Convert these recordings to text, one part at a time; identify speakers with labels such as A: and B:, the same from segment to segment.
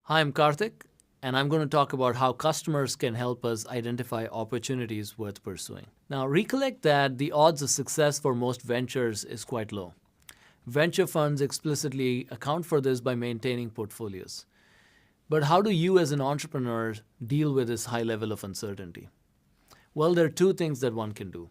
A: Hi, I'm Karthik, and I'm going to talk about how customers can help us identify opportunities worth pursuing. Now, recollect that the odds of success for most ventures is quite low. Venture funds explicitly account for this by maintaining portfolios. But how do you, as an entrepreneur, deal with this high level of uncertainty? Well, there are two things that one can do.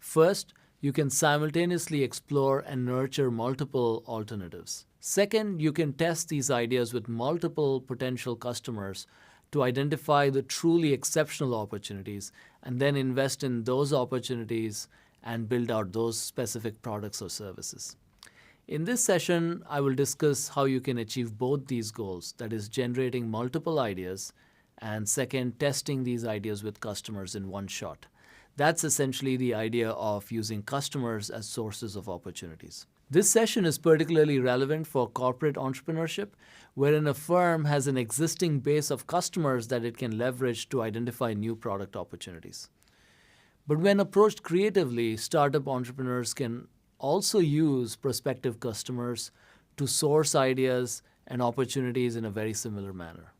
A: First, you can simultaneously explore and nurture multiple alternatives. Second, you can test these ideas with multiple potential customers to identify the truly exceptional opportunities and then invest in those opportunities and build out those specific products or services. In this session, I will discuss how you can achieve both these goals, that is, generating multiple ideas, and second, testing these ideas with customers in one shot. That's essentially the idea of using customers as sources of opportunities. This session is particularly relevant for corporate entrepreneurship, wherein a firm has an existing base of customers that it can leverage to identify new product opportunities. But when approached creatively, startup entrepreneurs can also use prospective customers to source ideas and opportunities in a very similar manner.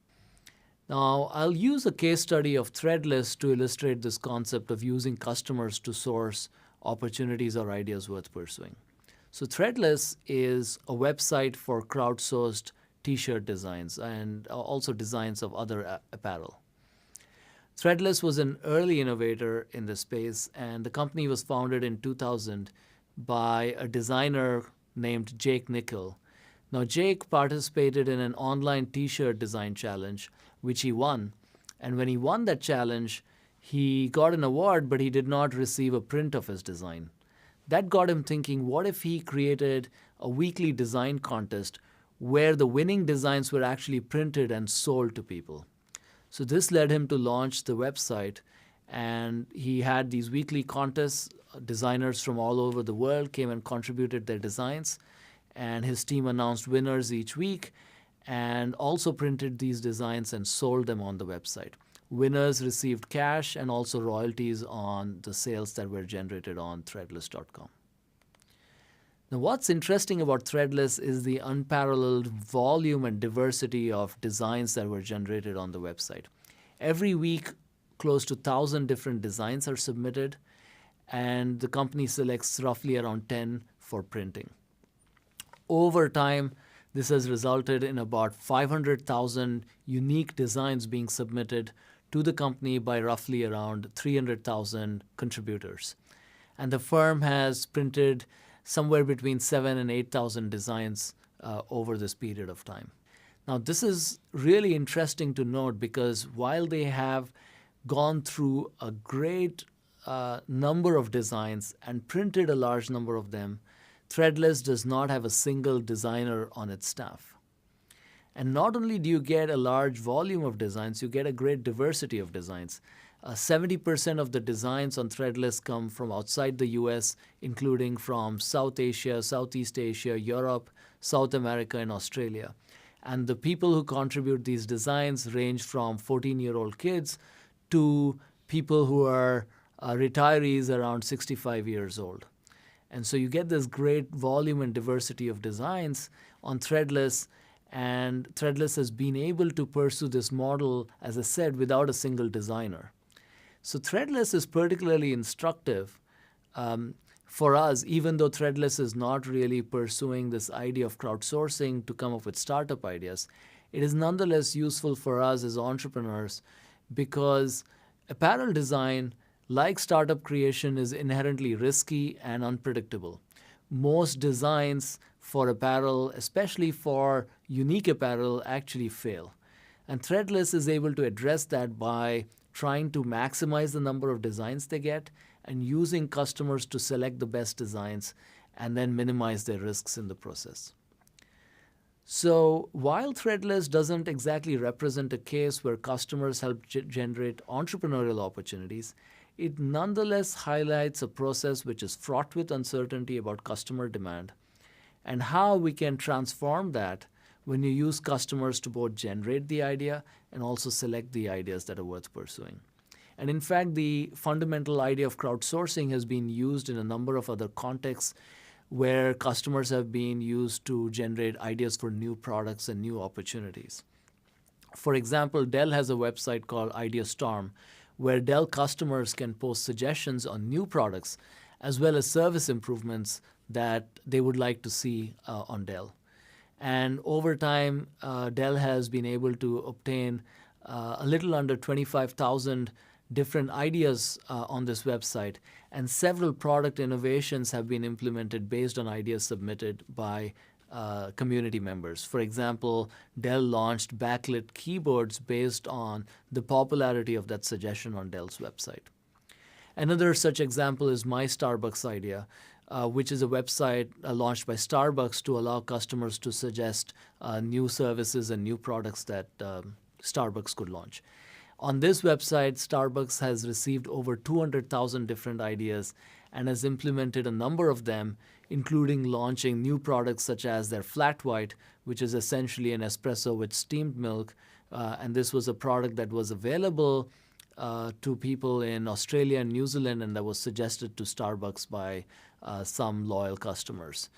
A: Now, I'll use a case study of Threadless to illustrate this concept of using customers to source opportunities or ideas worth pursuing. So Threadless is a website for crowdsourced t-shirt designs and also designs of other apparel. Threadless was an early innovator in this space, and the company was founded in 2000 by a designer named Jake Nickel. Now, Jake participated in an online t-shirt design challenge, which he won. And when he won that challenge, he got an award, but he did not receive a print of his design. That got him thinking, what if he created a weekly design contest where the winning designs were actually printed and sold to people? So this led him to launch the website, and he had these weekly contests. Designers from all over the world came and contributed their designs, and his team announced winners each week and also printed these designs and sold them on the website. Winners received cash and also royalties on the sales that were generated on threadless.com. Now, what's interesting about Threadless is the unparalleled volume and diversity of designs that were generated on the website. Every week, close to 1,000 different designs are submitted, and the company selects roughly around 10 for printing. Over time, this has resulted in about 500,000 unique designs being submitted to the company by roughly around 300,000 contributors. And the firm has printed somewhere between 7,000 and 8,000 designs over this period of time. Now, this is really interesting to note because while they have gone through a great number of designs and printed a large number of them, Threadless does not have a single designer on its staff. And not only do you get a large volume of designs, you get a great diversity of designs. 70% of the designs on Threadless come from outside the US, including from South Asia, Southeast Asia, Europe, South America, and Australia. And the people who contribute these designs range from 14-year-old kids to people who are retirees around 65 years old. And so you get this great volume and diversity of designs on Threadless, and Threadless has been able to pursue this model, as I said, without a single designer. So Threadless is particularly instructive for us, even though Threadless is not really pursuing this idea of crowdsourcing to come up with startup ideas. It is nonetheless useful for us as entrepreneurs because apparel design, like startup creation, is inherently risky and unpredictable. Most designs for apparel, especially for unique apparel, actually fail. And Threadless is able to address that by trying to maximize the number of designs they get and using customers to select the best designs and then minimize their risks in the process. So while Threadless doesn't exactly represent a case where customers help generate entrepreneurial opportunities, it nonetheless highlights a process which is fraught with uncertainty about customer demand and how we can transform that when you use customers to both generate the idea and also select the ideas that are worth pursuing. And in fact, the fundamental idea of crowdsourcing has been used in a number of other contexts where customers have been used to generate ideas for new products and new opportunities. For example, Dell has a website called IdeaStorm, where Dell customers can post suggestions on new products as well as service improvements that they would like to see on Dell. And over time, Dell has been able to obtain a little under 25,000 different ideas on this website, and several product innovations have been implemented based on ideas submitted by community members. For example, Dell launched backlit keyboards based on the popularity of that suggestion on Dell's website. Another such example is My Starbucks Idea, which is a website launched by Starbucks to allow customers to suggest new services and new products that Starbucks could launch. On this website, Starbucks has received over 200,000 different ideas and has implemented a number of them, including launching new products such as their Flat White, which is essentially an espresso with steamed milk. And this was a product that was available to people in Australia and New Zealand, and that was suggested to Starbucks by some loyal customers.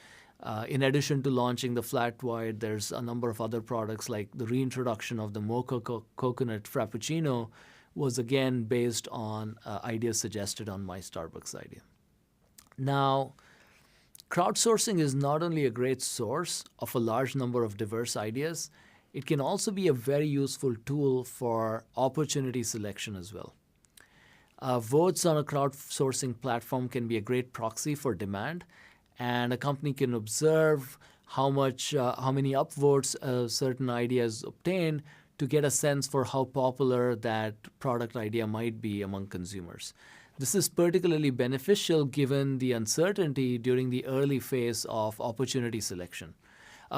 A: In addition to launching the Flat White, there's a number of other products like the reintroduction of the Mocha Coconut Frappuccino was again based on ideas suggested on My Starbucks Idea. Now, crowdsourcing is not only a great source of a large number of diverse ideas, it can also be a very useful tool for opportunity selection as well. Votes on a crowdsourcing platform can be a great proxy for demand, and a company can observe how many upvotes a certain idea is obtained to get a sense for how popular that product idea might be among consumers. This is particularly beneficial given the uncertainty during the early phase of opportunity selection.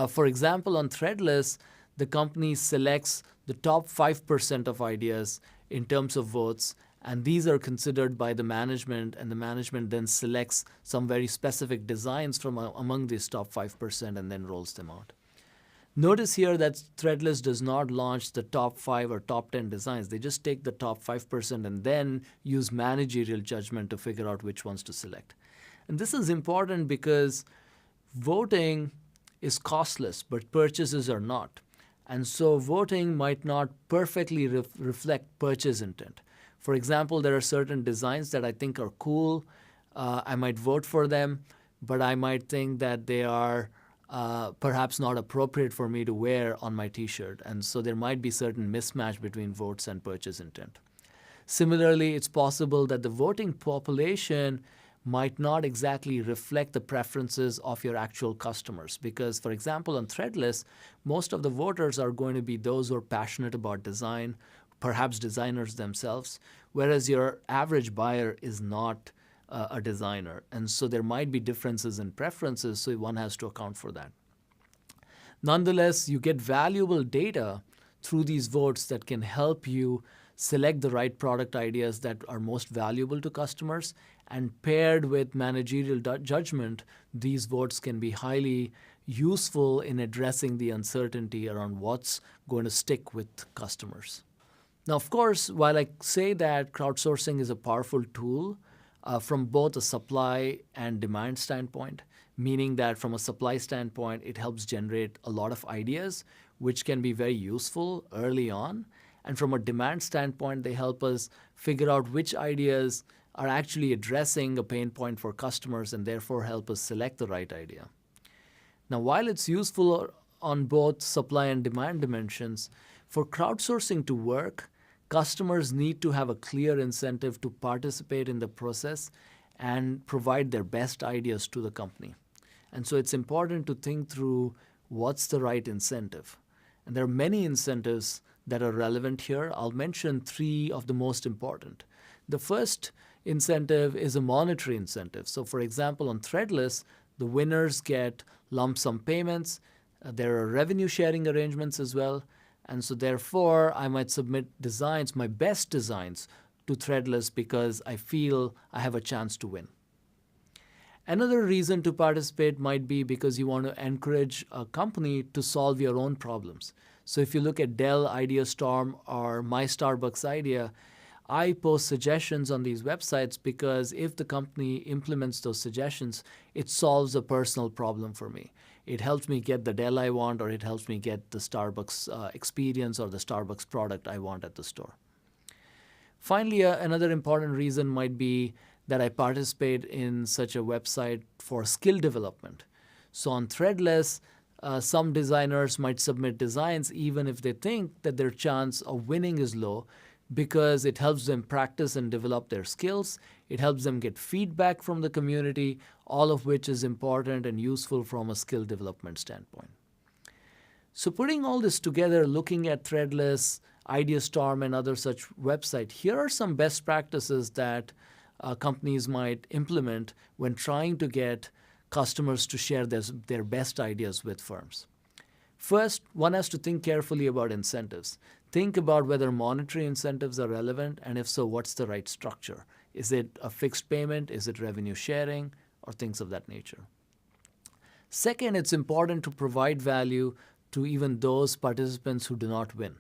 A: For example, on Threadless, the company selects the top 5% of ideas in terms of votes, and these are considered by the management, and the management then selects some very specific designs from among these top 5% and then rolls them out. Notice here that Threadless does not launch the top 5 or top 10 designs. They just take the top 5% and then use managerial judgment to figure out which ones to select. And this is important because voting is costless, but purchases are not. And so voting might not perfectly reflect purchase intent. For example, there are certain designs that I think are cool. I might vote for them, but I might think that they are perhaps not appropriate for me to wear on my t-shirt. And so there might be certain mismatch between votes and purchase intent. Similarly, it's possible that the voting population might not exactly reflect the preferences of your actual customers. Because, for example, on Threadless, most of the voters are going to be those who are passionate about design, perhaps designers themselves, whereas your average buyer is not a designer. And so there might be differences in preferences, so one has to account for that. Nonetheless, you get valuable data through these votes that can help you select the right product ideas that are most valuable to customers, and paired with managerial judgment, these votes can be highly useful in addressing the uncertainty around what's going to stick with customers. Now, of course, while I say that crowdsourcing is a powerful tool from both a supply and demand standpoint, meaning that from a supply standpoint, it helps generate a lot of ideas, which can be very useful early on. And from a demand standpoint, they help us figure out which ideas are actually addressing a pain point for customers and therefore help us select the right idea. Now, while it's useful on both supply and demand dimensions, for crowdsourcing to work, customers need to have a clear incentive to participate in the process and provide their best ideas to the company. And so it's important to think through what's the right incentive. And there are many incentives that are relevant here. I'll mention 3 of the most important. The first incentive is a monetary incentive. So for example, on Threadless, the winners get lump sum payments. There are revenue sharing arrangements as well. And so therefore, I might submit designs, my best designs, to Threadless because I feel I have a chance to win. Another reason to participate might be because you want to encourage a company to solve your own problems. So if you look at Dell IdeaStorm or My Starbucks Idea, I post suggestions on these websites because if the company implements those suggestions, it solves a personal problem for me. It helps me get the Dell I want, or it helps me get the Starbucks experience or the Starbucks product I want at the store. Finally, another important reason might be that I participate in such a website for skill development. So on Threadless, some designers might submit designs even if they think that their chance of winning is low, because it helps them practice and develop their skills. It helps them get feedback from the community, all of which is important and useful from a skill development standpoint. So putting all this together, looking at Threadless, IdeaStorm, and other such websites, here are some best practices that companies might implement when trying to get customers to share their best ideas with firms. First, one has to think carefully about incentives. Think about whether monetary incentives are relevant, and if so, what's the right structure? Is it a fixed payment? Is it revenue sharing? Or things of that nature. Second, it's important to provide value to even those participants who do not win,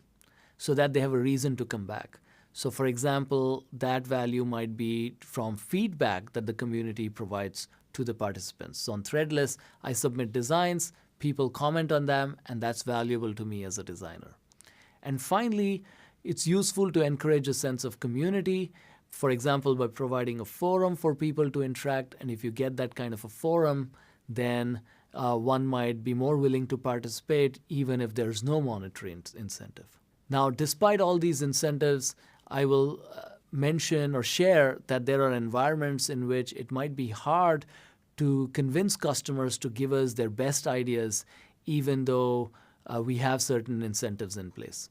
A: so that they have a reason to come back. So for example, that value might be from feedback that the community provides to the participants. So on Threadless, I submit designs, people comment on them, and that's valuable to me as a designer. And finally, it's useful to encourage a sense of community, for example, by providing a forum for people to interact. And if you get that kind of a forum, then one might be more willing to participate even if there's no monetary incentive. Now, despite all these incentives, I will mention or share that there are environments in which it might be hard to convince customers to give us their best ideas, even though we have certain incentives in place.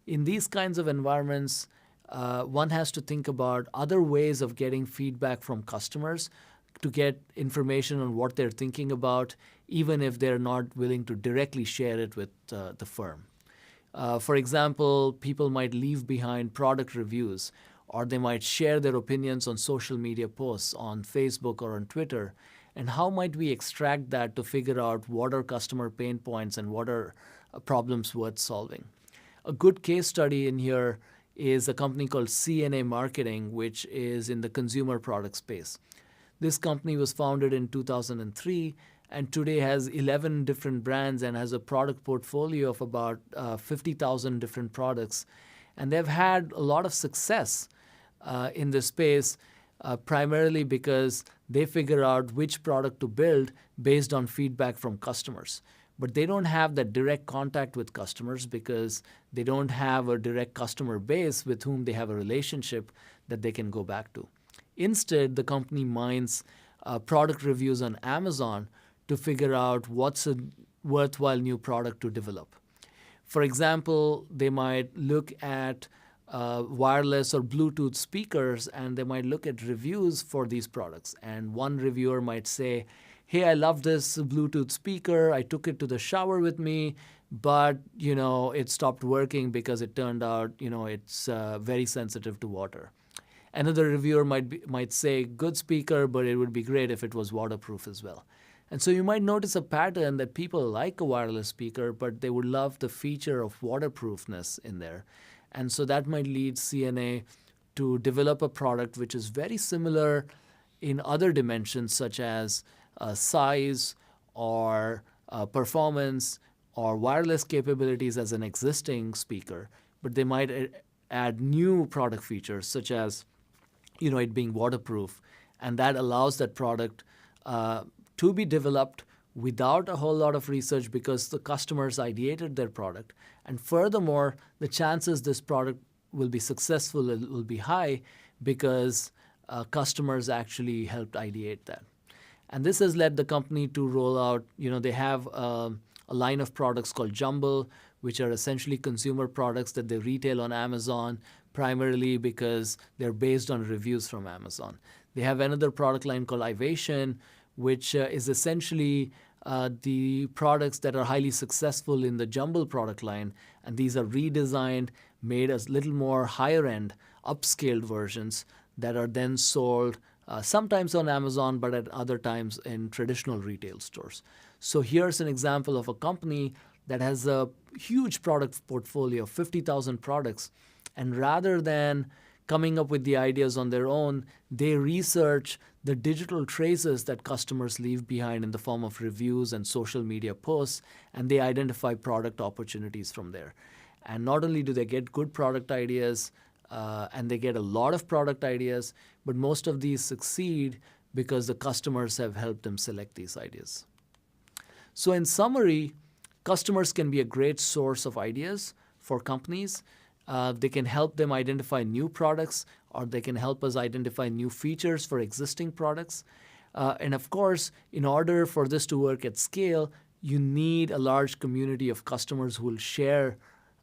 A: In these kinds of environments, one has to think about other ways of getting feedback from customers to get information on what they're thinking about, even if they're not willing to directly share it with the firm. For example, people might leave behind product reviews, or they might share their opinions on social media posts on Facebook or on Twitter. And how might we extract that to figure out what are customer pain points and what are problems worth solving? A good case study in here is a company called CNA Marketing, which is in the consumer product space. This company was founded in 2003 and today has 11 different brands and has a product portfolio of about 50,000 different products. And they've had a lot of success in this space, primarily because they figure out which product to build based on feedback from customers. But they don't have that direct contact with customers because they don't have a direct customer base with whom they have a relationship that they can go back to. Instead, the company mines product reviews on Amazon to figure out what's a worthwhile new product to develop. For example, they might look at wireless or Bluetooth speakers, and they might look at reviews for these products. And one reviewer might say, hey, I love this Bluetooth speaker. I took it to the shower with me, but it stopped working because it turned out it's very sensitive to water. Another reviewer might say, good speaker, but it would be great if it was waterproof as well. And so you might notice a pattern that people like a wireless speaker, but they would love the feature of waterproofness in there. And so that might lead CNA to develop a product which is very similar in other dimensions, such as size or performance or wireless capabilities as an existing speaker, but they might add new product features such as it being waterproof, and that allows that product to be developed without a whole lot of research because the customers ideated their product. And furthermore, the chances this product will be successful will be high because customers actually helped ideate that. And this has led the company to roll out, they have a line of products called Jumble, which are essentially consumer products that they retail on Amazon, primarily because they're based on reviews from Amazon. They have another product line called Ivation, which is essentially the products that are highly successful in the Jumble product line. And these are redesigned, made as little more higher-end, upscaled versions that are then sold sometimes on Amazon, but at other times in traditional retail stores. So here's an example of a company that has a huge product portfolio of 50,000 products. And rather than coming up with the ideas on their own, they research the digital traces that customers leave behind in the form of reviews and social media posts, and they identify product opportunities from there. And not only do they get good product ideas, and they get a lot of product ideas, but most of these succeed because the customers have helped them select these ideas. So in summary, customers can be a great source of ideas for companies. They can help them identify new products, or they can help us identify new features for existing products. And of course, in order for this to work at scale, you need a large community of customers who will share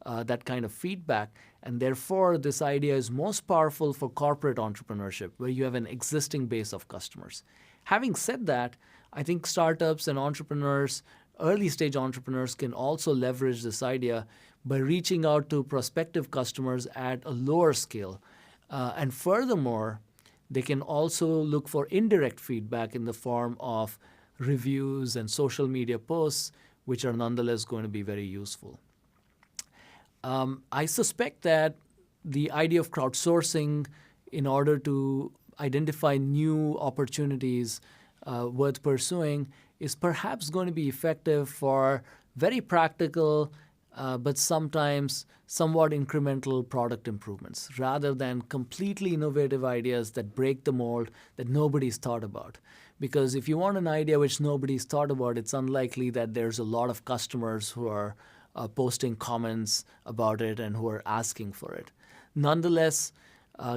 A: that kind of feedback. And therefore, this idea is most powerful for corporate entrepreneurship, where you have an existing base of customers. Having said that, I think startups and entrepreneurs, early stage entrepreneurs, can also leverage this idea by reaching out to prospective customers at a lower scale. And furthermore, they can also look for indirect feedback in the form of reviews and social media posts, which are nonetheless going to be very useful. I suspect that the idea of crowdsourcing in order to identify new opportunities worth pursuing is perhaps going to be effective for very practical but sometimes somewhat incremental product improvements, rather than completely innovative ideas that break the mold that nobody's thought about. Because if you want an idea which nobody's thought about, it's unlikely that there's a lot of customers who are posting comments about it and who are asking for it. Nonetheless,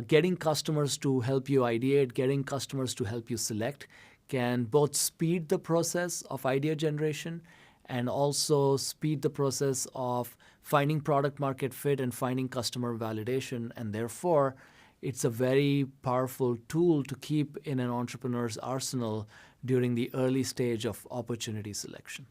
A: getting customers to help you ideate, getting customers to help you select can both speed the process of idea generation and also speed the process of finding product market fit and finding customer validation. And therefore, it's a very powerful tool to keep in an entrepreneur's arsenal during the early stage of opportunity selection.